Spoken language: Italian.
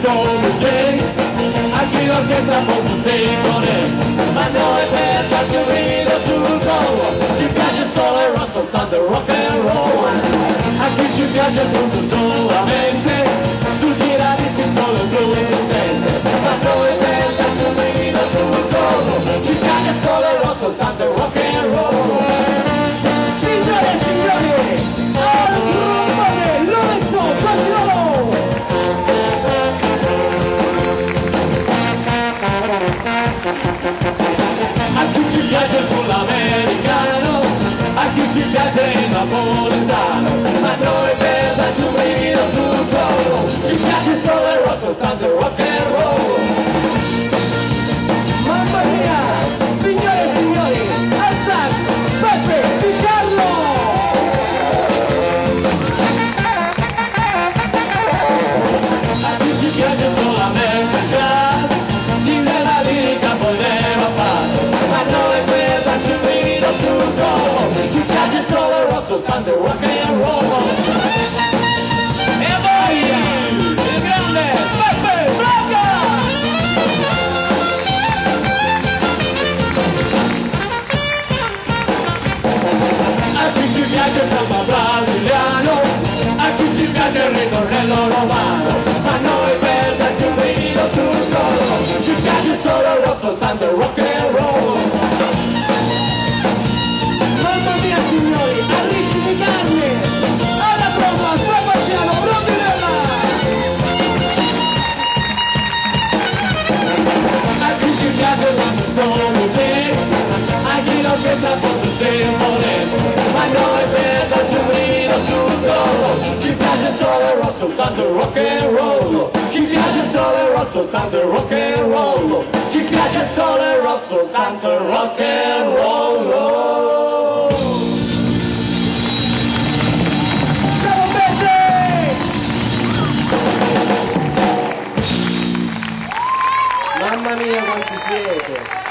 disco musei, anche l'orchestra posso sentire, ma noi per darci un grido sul collo, ci piace solo il rock, soltanto il rock and roll. A chi ci piace appunto solamente, sul giradischi solo il blues si sente, ma noi per darci un grido sul collo, ci piace solo il rock, soltanto il rock and roll. Signore e signori, al trombone Lorenzo Fagiolo! A chi ci piace il full americano, a chi ci piace il napoletano, ma noi per darci un brivido sul collo, ci piace solo il rock, soltanto il rock and roll. Mamma mia, signore e signori, al sax, Peppe Di Carlo! A chi ci piace solamente il jazz, nella lirica voleva fare, ma noi per darci un brivido sul collo, ci piace solo il rock, soltanto il rock and roll. E a voi, il grande Peppe Braga! A chi ci piace il samba brasiliano, a chi ci piace il ritornello romano, ma noi per darci un brivido sul collo, ci piace solo il rock, soltanto il rock and roll. Mamma mia signori, a ritmi di carne, alla prova, poi passiamo, Rondinella! A chi ci piace la musei, a chi l'orchestra posso sempre, ma noi per darci un grido sul collo, ci piace solo il rock, soltanto il rock and roll. Ci piace solo il rock, soltanto il rock and roll. Ci piace solo il rock, soltanto il rock and roll. Ciao Peppe! Mamma mia quanti siete!